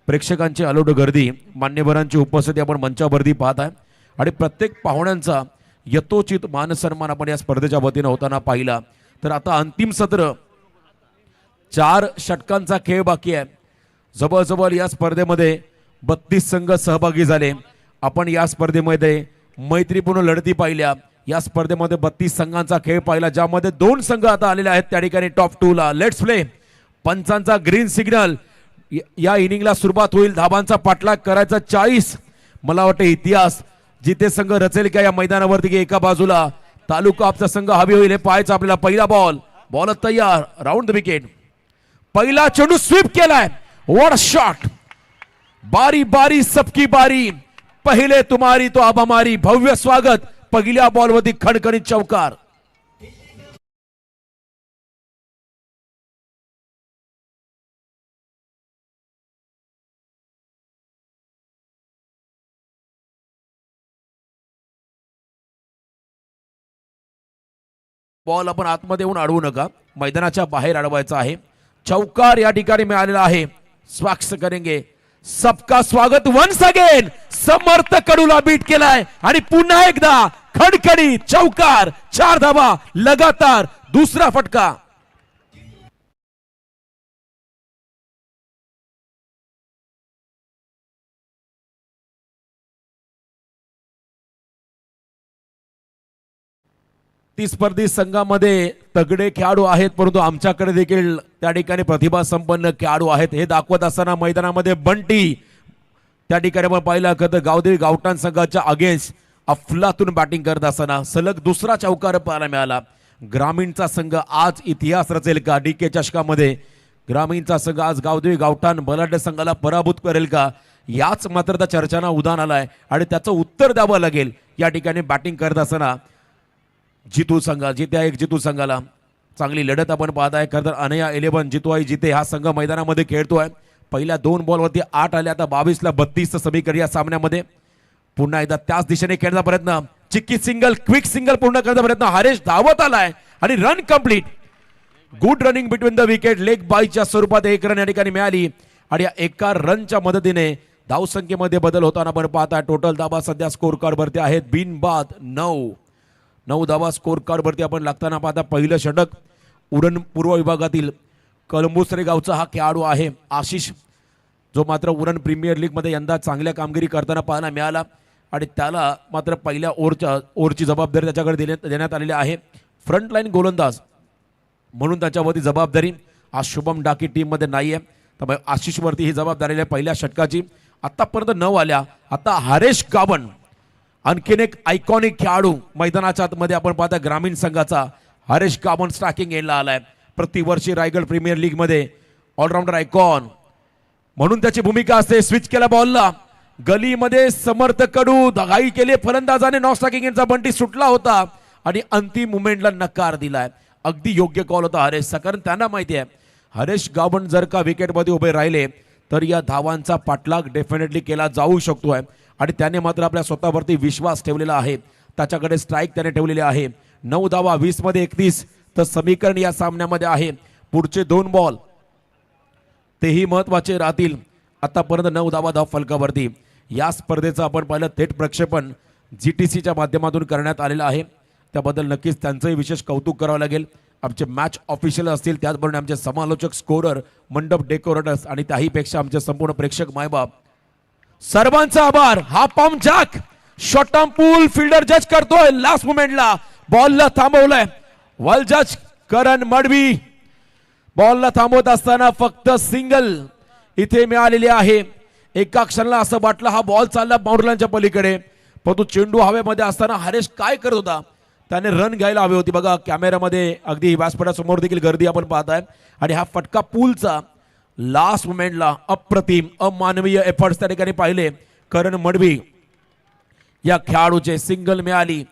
B: प्रेक्षकांची अलोट गर्दी, मान्यवरांची उपस्थिती आपण मंचावरती पाहताय आणि प्रत्येक पाहुण्यांचा यथोचित मान सन्मान आपण या स्पर्धेच्या वतीनं होताना पाहिला. तर आता अंतिम सत्र, 4 षटकांचा खेळ बाकी आहे. जवळजवळ या स्पर्धेमध्ये 32 संघ सहभागी झाले. आपण या स्पर्धेमध्ये मैत्रीपूर्ण लढती पाहिल्या. या स्पर्धेमध्ये 32 संघांचा खेळ पाहिला, ज्यामध्ये 2 संघ आता आलेले आहेत त्या ठिकाणी टॉप 2 ला. Let's play. पंचांचा ग्रीन सिग्नल. या इनिंगला सुरुवात होईल. धाबांचा पाठलाग करायचा 40. मला वाटतं इतिहास जिथे संघ रचेल का या मैदानावरती, की एका बाजूला तालुका आपचा संघ हवी होईल हे पाहायचं आपल्याला. पहिला बॉल तयार, राऊंड द विकेट. पहिला चेंडू स्वीप केलाय. What a shot. बारी बारी सबकी बारी, पहिले तुम्हारी तो अब हमारी. भव्य स्वागत. पहिल्या बॉलवरती खणखणीत चौकार. बॉल आपण आतमध्ये येऊन अडवू नका, मैदानाच्या बाहेर अडवायचा आहे. चौकार या ठिकाणी मिळालेला आहे. स्वागत करेंगे, सबका स्वागत वन्स अगेन. समर्थ कडूला बीट केलाय आणि पुन्हा एकदा खडखडीत चौकार. 4 धावा लगातार, दुसरा फटका. ती स्पर्धी संघामध्ये तगडे खेळाडू आहेत, परंतु आमच्याकडे देखील त्या ठिकाणी प्रतिभा संपन्न खेळाडू आहेत हे दाखवत असताना मैदानामध्ये बंटी त्या ठिकाणी आपण पाहिलं तर गावदेवी गावठाण संघाच्या अगेन्स्ट अफलातून बॅटिंग करत असताना सलग दुसरा चौकार पाहायला मिळाला. ग्रामीणचा संघ आज इतिहास रचेल का DK चषकामध्ये? ग्रामीणचा संघ आज गावदेवी गावठाण बलाढ्य संघाला पराभूत करेल का? याच मात्र त्या चर्चांना उधाण आलाय आणि त्याचं उत्तर द्यावं लागेल. या ठिकाणी बॅटिंग करत असताना जितू संघाला चांगली लढत आपण पाहत आहे. खरं तर अनया 11 जितू जिते हा संघ मैदानामध्ये खेळतोय. पहिल्या 2 बॉलवरती 8 आले, आता 22 ला 32 समीकरण या सामन्यामध्ये. पुन्हा एकदा त्याच दिशेने खेळण्याचा प्रयत्न, चिक्की सिंगल, क्विक सिंगल पूर्ण करण्याचा प्रयत्न. हरेश धावत आलाय आणि run complete. Good running between the wicket. Leg बायच्या स्वरूपात 1 रन या ठिकाणी मिळाली आणि या एका रनच्या मदतीने धावसंख्येमध्ये बदल होताना आपण पाहताय. टोटल धावा सध्या स्कोर कार्ड वरती आहेत बिनबाद 9 धावा स्कोर कार्ड वरती आपण लागताना पाहता. पहिलं षटक उरण पूर्व विभागातील कळंबुसरे गावचा हा खेळाडू आहे आशिष, जो मात्र उरण प्रीमियर लीग मध्ये यंदा चांगल्या कामगिरी करताना पाहायला मिळाला आणि त्याला मात्र पहिल्या ओव्हरची जबाबदारी त्याच्याकडे देण्यात आलेली आहे. फ्रंट लाईन गोलंदाज म्हणून त्याच्यावरती जबाबदारी आज शुभम डाकी टीम मध्ये नाहीये, त्यामुळे आशिष वरती ही जबाबदारी आहे पहिल्या षटकाची. आतापर्यंत 9 आल्या. आता हरेश गावन आणखीन एक आयकॉनिक खेळाडू मैदानाच्या आतमध्ये आपण पाहता. ग्रामीण संघाचा हरेश गावन स्ट्रायकिंग एंडला आलाय. प्रतिवर्षी रायगड प्रीमियर लीग मध्ये ऑलराऊंडर आयकॉन म्हणून त्याची भूमिका असते. स्विच केला बॉलला, गलीमध्ये समर्थ कडू घाई केली फलंदाजाने. नॉन स्ट्रायकिंग एंडचा बंटी सुटला होता आणि अंतिम मुमेंटला नकार दिलाय. अगदी योग्य कॉल होता हरेशचा, कारण त्यांना माहिती आहे हरेश गावन जर का विकेटमध्ये उभे राहिले तर या धावांचा पाठलाग डेफिनेटली केला जाऊ शकतोय आणि त्याने मात्र आपल्या स्वतःवरती विश्वास ठेवलेला आहे. त्याच्याकडे स्ट्राईक त्याने ठेवलेले आहे. 9 धावा 20 मध्ये 31 तर समीकरण या सामन्यामध्ये आहे. पुढचे 2 बॉल तेही महत्वाचे राहतील. आतापर्यंत 9 धावा फलकावरती. या स्पर्धेचं आपण पाहिलं थेट प्रक्षेपण GTCच्या माध्यमातून करण्यात आलेलं आहे. त्याबद्दल नक्कीच त्यांचंही विशेष कौतुक करावं लागेल. आमचे मॅच ऑफिशियल असतील, त्याचबरोबर आमचे समालोचक, स्कोरर, मंडप डेकोरेटर्स आणि त्याहीपेक्षा आमचे संपूर्ण प्रेक्षक मायबाप, सर्वांचा आभार. हा पॉम जॅक शॉर्ट टर्म पूल फिल्डर जज करतोय. लास्ट मोमेंटला बॉलला थांबवलंय. वॉल जज करण मडवी. बॉलला थांबवत असताना फक्त सिंगल इथे मिळालेली आहे. एका क्षणाला असं वाटलं हा बॉल चालला बाउंड्रीच्या पलीकडे, परंतु चेंडू हवेमध्ये असताना हरेश काय करत होता, त्याने रन घ्यायला हवी होती. बघा कॅमेऱ्यामध्ये अगदी व्यासपीठासमोर देखील गर्दी आपण पाहताय. आणि हा फटका पूलचा लास्ट मोमेंटला अप्रतिम अमानवीय एफर्ट्स त्या ठिकाणी पाहिले. करण मडवी या खेळाडूचे सिंगल मिळाली.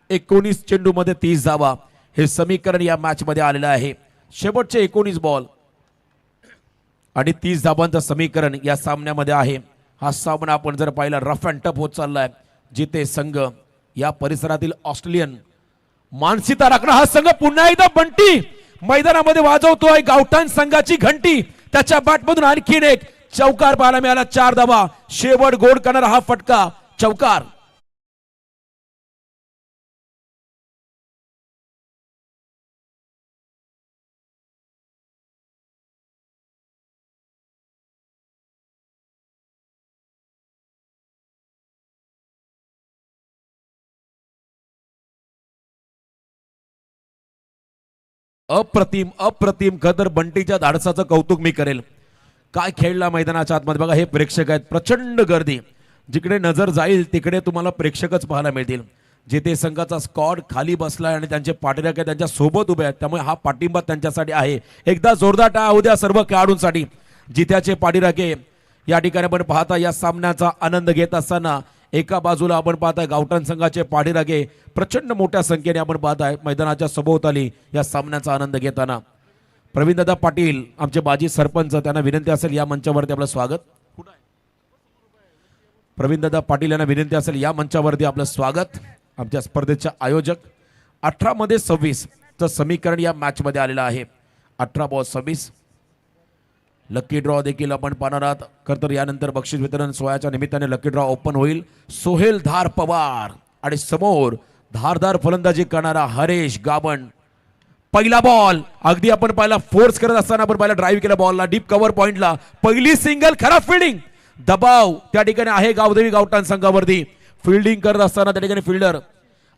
B: 19 चेंडूमध्ये 30 धावा हे समीकरण या मॅच मध्ये आलेलं आहे. शेवटचे 19 बॉल आणि 30 धावांचं समीकरण या सामन्यामध्ये आहे. हा सामना आपण जर पाहिला रफ अँड टफ होत चाललाय. जिथे संघ या परिसरातील ऑस्ट्रेलियन मानसिकता राखणं हा संघ पुन्हा एकदा बंटी मैदानामध्ये वाजवतोय गावठाण संघाची घंटी. त्याच्या बॅटमधून आणखीन एक चौकार पाहायला मिळाला. 4 धावा शेवट गोड करणारा हा फटका चौकार. अप्रतिम अप्रतिम. खतर बंटीच्या धाडसाचं कौतुक मी करेल. काय खेळला मैदानाच्या आतमध्ये. बघा हे प्रेक्षक आहेत, प्रचंड गर्दी. जिकडे नजर जाईल तिकडे तुम्हाला प्रेक्षकच पाहायला मिळतील. जिथे संघाचा स्क्वॉड खाली बसलाय आणि त्यांचे पाठीराखे त्यांच्या सोबत उभे आहेत, त्यामुळे हा पाठिंबा त्यांच्यासाठी आहे. एकदा जोरदार टाळ्या होऊ द्या सर्व खेळाडूंसाठी. जित्याचे पाठीराखे या ठिकाणी आपण पाहता या सामन्याचा आनंद घेत असताना एका बाजूला आपण पाहताय गावठाण संघाचे पाठीराखे प्रचंड मोठ्या संख्येने आपण पाहताय मैदानाच्या सभोवताली या सामन्याचा आनंद घेताना. प्रवीणदादा पाटील आमचे माजी सरपंच, त्यांना विनंती असेल या मंचावरती आपलं स्वागत. प्रवीणदादा पाटील यांना विनंती असेल या मंचावरती आपलं स्वागत. आमच्या स्पर्धेचे आयोजक. 18 मध्ये 26 चं समीकरण या मॅच मध्ये आलेलं आहे. 18 बॉल 26. लकी ड्रॉ देखील आपण पाहणार आहात. खरतर यानंतर बक्षीस वितरण सोहळ्याच्या निमित्ताने लकी ड्रॉ ओपन होईल. सोहेल धार पवार आणि समोर धारदार फलंदाजी करणारा हरेश गाबण. पहिला बॉल अगदी आपण पाहिला फोर्स करत असताना आपण पाहिला ड्राईव्ह केला बॉलला डीप कव्हर पॉइंटला. पहिली सिंगल, खराब फिल्डिंग. दबाव त्या ठिकाणी आहे गावदेवी गावठाण संघावरती. फिल्डिंग करत असताना त्या ठिकाणी फिल्डर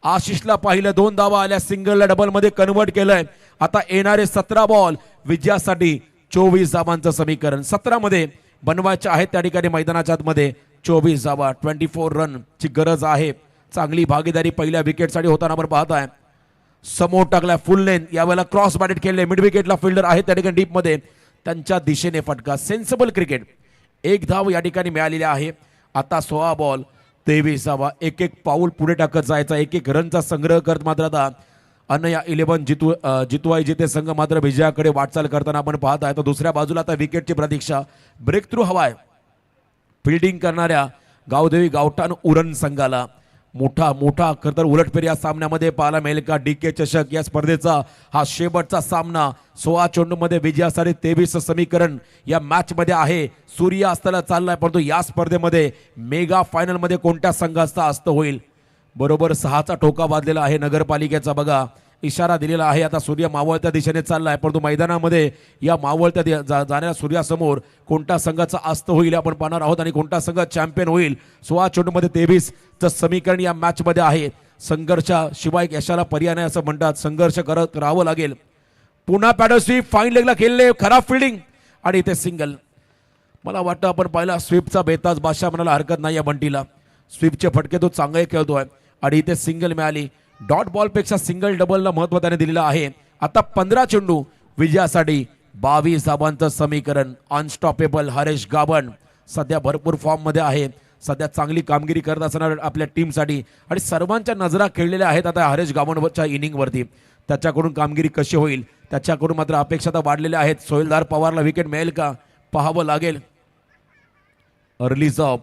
B: आशिषला पाहिलं. 2 धावा आल्या. सिंगलला डबल मध्ये कन्वर्ट केलंय. आता येणारे 17 बॉल विजयासाठी 24 धावांचं समीकरण 17 मध्ये बनवायचे आहेत. त्या ठिकाणी मैदानाच्या आतमध्ये 24 धावा 24 रन ची गरज आहे. चांगली भागीदारी पहिल्या विकेटसाठी होताना आपण पाहताय. समोर टाकलाय फुल लेन. यावेळेला क्रॉस बॅटेड केले. मिड विकेटला फिल्डर आहे त्या ठिकाणी डीप मध्ये. त्यांच्या दिशेने फटका. Sensible cricket. 1 धाव या ठिकाणी मिळालेली आहे. आता 16 बॉल 23 धावा. एक एक पाऊल पुढे टाकत जायचा. एक एक रनचा संग्रह करत मात्र आता अनया 11 जितवाई जिथे संघ मात्र विजयाकडे वाटचाल करताना आपण पाहत आहे. तर दुसऱ्या बाजूला आता विकेटची प्रतीक्षा. ब्रेक थ्रू हवाय फिल्डिंग करणाऱ्या गावदेवी गावठाण उरण संघाला. मोठा मोठा खरतर उलटफेर या सामन्यामध्ये पाहायला मिळेल का. DK चषक या स्पर्धेचा हा शेवटचा सामना. 16 चेंडूमध्ये विजयासाठी 23 समीकरण या मॅच मध्ये आहे. सूर्य अस्ताला चाललाय, परंतु या स्पर्धेमध्ये मेगा फायनल मध्ये कोणत्या संघाचा अस्त होईल. बरोबर 6चा ठोका वाजलेला आहे नगरपालिकेचा. बघा इशारा दिलेला आहे. आता सूर्य मावळत्या दिशेने चाललाय, परंतु मैदानामध्ये या मावळत्या जाणाऱ्या सूर्यासमोर कोणत्या संघाचा अस्त होईल आपण पाहणार आहोत आणि कोणता संघ चॅम्पियन होईल. 16 चेंडूमध्ये 23 चं समीकरण या मॅच मध्ये आहे. संघर्षाशिवाय यशाला पर्याय नाही असं म्हणतात. संघर्ष करत राहावं लागेल. पुन्हा पॅडल स्वीप फाईन लेगला खेळले. खराब फिल्डिंग आणि इथे सिंगल. मला वाटतं आपण पाहिला स्वीपचा बेताज बादशाह म्हणायला हरकत नाही या बंटीला. स्वीपचे फटके तो चांगले खेळतोय आणि इथे सिंगल मिळाली. डॉट बॉल पेक्षा सिंगल डबलला महत्व त्याने दिलेलं आहे. आता 15 चेंडू विजयासाठी 22 धावांचं समीकरण. अनस्टॉपेबल हरेश गाबण सध्या भरपूर फॉर्म मध्ये आहे. सध्या चांगली कामगिरी करत असणार आपल्या टीमसाठी आणि सर्वांच्या नजरा खेळलेल्या आहेत आता हरेश गाबणच्या इनिंगवरती. त्याच्याकडून कामगिरी कशी होईल त्याच्याकडून मात्र अपेक्षा तर वाढलेल्या आहेत. सोहेलधार पवारला विकेट मिळेल का पाहावं लागेल. अर्ली जॉब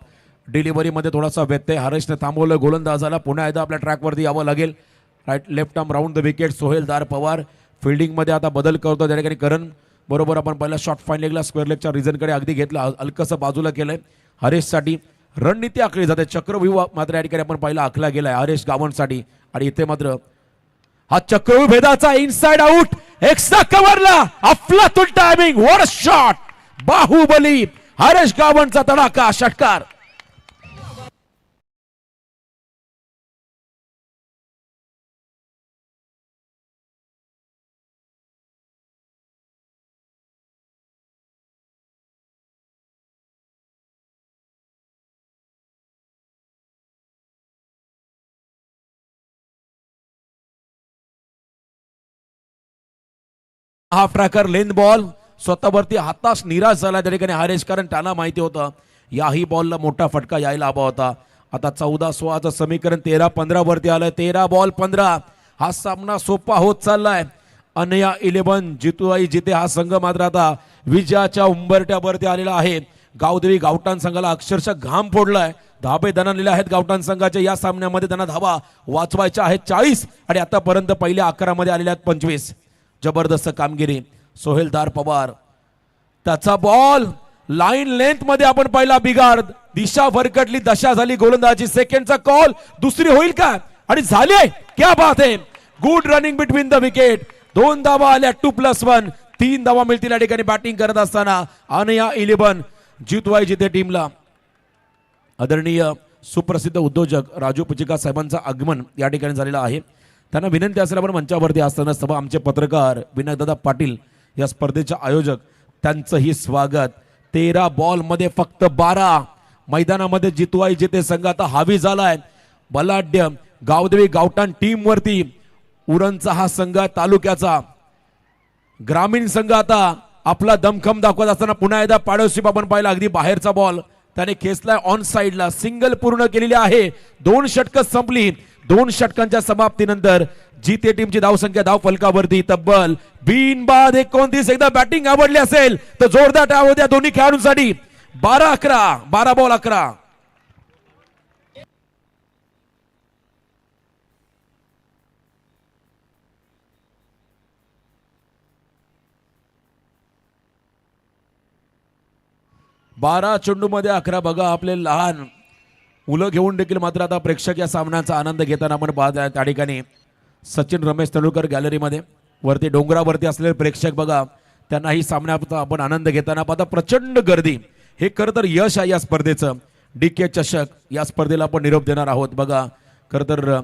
B: डिलिव्हरीमध्ये थोडासा व्यत्यय हरेशने थांबवलं. गोलंदाजाला पुन्हा एकदा आपल्या ट्रॅकवरती यावं लागेल. Right left arm round the wicket. सोहेलधार पवार फिल्डिंगमध्ये आता बदल करतो त्या ठिकाणी. करण बरोबर आपण पहिला शॉट फाईन लेगला स्क्वेअर लेगच्या रिझनकडे अगदी घेतला, हलकसं बाजूला केलंय हरेशसाठी. रणनीती आखली जाते, चक्रव्यूह मात्र या ठिकाणी आपण पहिला आखला गेलाय हरेश गावणसाठी. आणि इथे मात्र हा चक्रव्यूह भेदाचा इनसाइड आउट एक्स्ट्रा कव्हरला अफलातून timing, what a shot, Baahubali Haresh गावणचा तडाखा षटकार. हाफ ट्रॅकर लेंथ बॉल स्वतःवरती हातास निराश झाला त्या ठिकाणी हरेश, कारण त्यांना माहिती होतं याही बॉलला मोठा फटका यायला हवा होता. आता 14-16चं समीकरण 13-15 वरती आलं. 13 बॉल 15 हा सामना सोपा होत चाललाय. अनया 11 जितूआई जिते हा संघ मात्र आता विजयाच्या उंबरट्यावरती आलेला आहे. गावदेवी गावठाण संघाला अक्षरशः घाम फोडलाय. धाबे दणाणलेले आहेत गावठाण संघाचे. या सामन्यामध्ये त्यांना धावा वाचवायच्या आहेत 40 आणि आतापर्यंत पहिल्या 11 मध्ये आलेल्या आहेत 25. जबरदस्त कामगिरी. सोहेलदार पवार त्याचा बॉल लाईन लेंथ मध्ये आपण पहिला बिगाड, दिशा भरकटली, दशा झाली गोलंदाजी. सेकंडचा कॉल दुसरी होईल का, आणि झाले. क्या बात आहे, good running between the wicket. 2 धावा आल्या 2+1, 3 धावा मिळतील या ठिकाणी बॅटिंग करत असताना अनया 11 जितवाई जिथे टीमला. आदरणीय सुप्रसिद्ध उद्योजक राजू पुचिका साहेबांचं आगमन या ठिकाणी झालेलं आहे. त्यांना विनंती असेल आपण मंचावरती असताना सभा आमचे पत्रकार विनायकदादा पाटील या स्पर्धेचे आयोजक त्यांचंही स्वागत. 13 बॉल मध्ये फक्त 12. मैदानामध्ये जितवाई जिते संघ आता हावी झालाय. बलाढ्य गावदेवी गावठाण टीम वरती उरणचा हा संघ तालुक्याचा ग्रामीण संघ आता आपला दमखम दाखवत असताना पुन्हा एकदा पाडोशी आपण पाहिला अगदी बाहेरचा बॉल त्याने खेचलाय ऑन साइडला. सिंगल पूर्ण केलेली आहे. 2 षटकं संपली. 2 षटकांच्या समाप्तीनंतर जीते टीमची धावसंख्या धाव फलकावरती तब्बल बिनबाद 29. एकदा बॅटिंग आवडली असेल तर जोरदार टाळ्या होत्या दोन्ही खेळाडूंसाठी. 12-11, 12 बॉल 11. बारा चेंडू मध्ये 11. बघा आपले लहान मुलं घेऊन देखील मात्र आता प्रेक्षक या सामन्याचा आनंद घेताना आपण पाहत आहे. त्या ठिकाणी सचिन रमेश तेंडुलकर गॅलरीमध्ये वरती डोंगरावरती असलेले प्रेक्षक बघा त्यांनाही सामन्याचा आपण आनंद घेताना पाहता. प्रचंड गर्दी. हे खरं तर यश आहे या स्पर्धेचं. DK चषक या स्पर्धेला आपण निरोप देणार आहोत. बघा खरं तर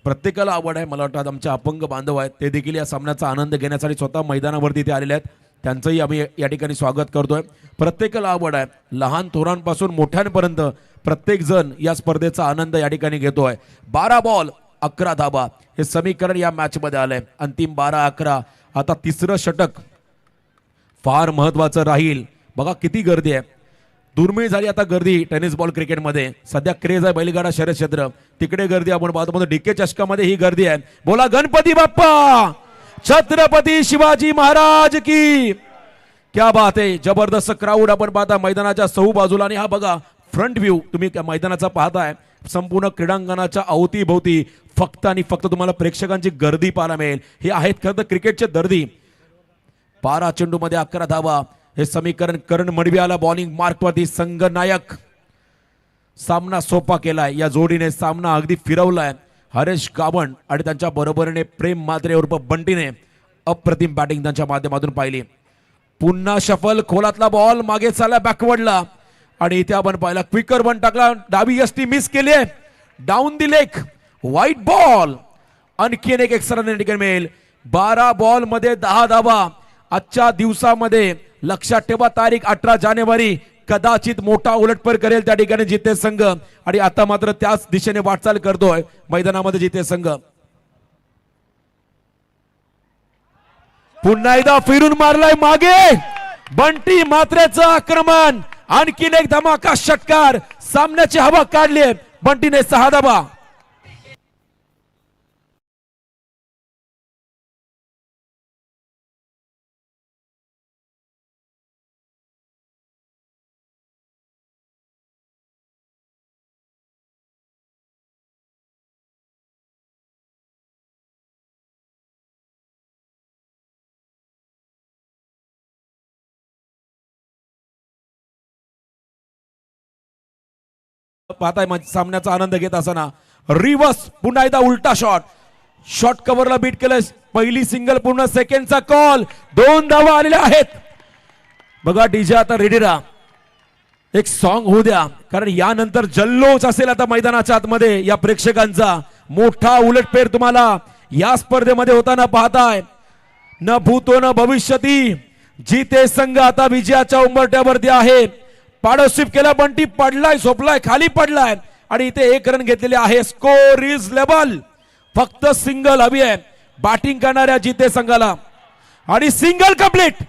B: प्रत्येकाला आवड आहे. मला वाटतं आमचे अपंग बांधव आहेत ते देखील या सामन्याचा आनंद घेण्यासाठी स्वतः मैदानावरती ते आलेले आहेत. त्यांचंही आम्ही या ठिकाणी स्वागत करतोय. प्रत्येकाला आवड आहे. लहान थोरांपासून मोठ्यांपर्यंत प्रत्येक जण या स्पर्धेचा आनंद या ठिकाणी घेतोय. 12 बॉल 11 धाबा हे समीकरण या मॅच मध्ये आलंय. अंतिम 12-11. आता तिसरं षटक फार महत्वाचं राहील. बघा किती गर्दी आहे. दुर्मिळ झाली आता गर्दी टेनिस बॉल क्रिकेटमध्ये. सध्या क्रेज आहे बैलगाडा शर्यत क्षेत्र, तिकडे गर्दी आपण पाहतो. DK चषकामध्ये ही गर्दी आहे. बोला गणपती बाप्पा, छत्रपती शिवाजी महाराज की. क्या बात आहे. जबरदस्त क्राऊड आपण पाहता मैदानाच्या सौ बाजूला. आणि हा बघा फ्रंट व्ह्यू तुम्ही मैदानाचा पाहताय. संपूर्ण क्रीडांगणाच्या अवतीभोवती फक्त आणि फक्त तुम्हाला प्रेक्षकांची गर्दी पाहायला मिळेल. हे आहेत खरं तर क्रिकेटचे दर्दी. 12 चेंडू मध्ये 11 धावा हे समीकरण. करण मडवी आला बॉलिंग मार्कवरती. संघ नायक सामना सोपा केलाय. या जोडीने सामना अगदी फिरवलाय. हरेश गावण आणि त्यांच्या बरोबरीने प्रेम मात्रे उर्फ बंटीने अप्रतिम बॅटिंग त्यांच्या माध्यमातून पाहिली. पुन्हा शफल खोलातला बॉल मागे चालला बॅकवर्डला आणि इथे आपण पाहिला क्विकर वन टाकला. डावी यष्टी मिस केली. Down the leg white ball. आणखीन एक एक्स्ट्रा ठिकाणी मिळेल. 12 बॉल मध्ये 10 धावा. आजच्या दिवसामध्ये लक्षात ठेवा तारीख 18 जानेवारी कदाचित मोठा उलटफेर करेल त्या ठिकाणी जिते संघ. आणि आता मात्र त्याच दिशेने वाटचाल करतोय मैदानामध्ये जिते संघ. पुन्हा एकदा फिरून मारलाय मागे. बंटी मात्रेचं आक्रमण. आणखीन एक धमाका षटकार. सामन्याची हवा काढली. बंटीने 6 धावा. पाहताय सामन्याचा आनंद घेत असताना रिव्हर्स पुन्हा एकदा उलटा शॉट कव्हरला बीट केलं. पहिली सिंगल पूर्ण सेकंडचा कॉल. 2 धावा आलेल्या आहेत. बघा डीजे आता रेडी राहा. एक सॉन्ग होऊ द्या कारण यानंतर जल्लोष असेल आता मैदानाच्या आतमध्ये. या प्रेक्षकांचा मोठा उलटफेर तुम्हाला या स्पर्धेमध्ये होताना पाहताय. न भूतो न भविष्यती जिते संघ आता विजयाच्या उंबरठ्यावरती आहे. पाडोशिप केला बंटी पडलाय झोपलाय खाली पडलाय आणि इथे 1 रन घेतलेले आहे. Score is level. फक्त सिंगल हवी आहे बॅटिंग करणाऱ्या जिते संघाला आणि सिंगल कंप्लीट.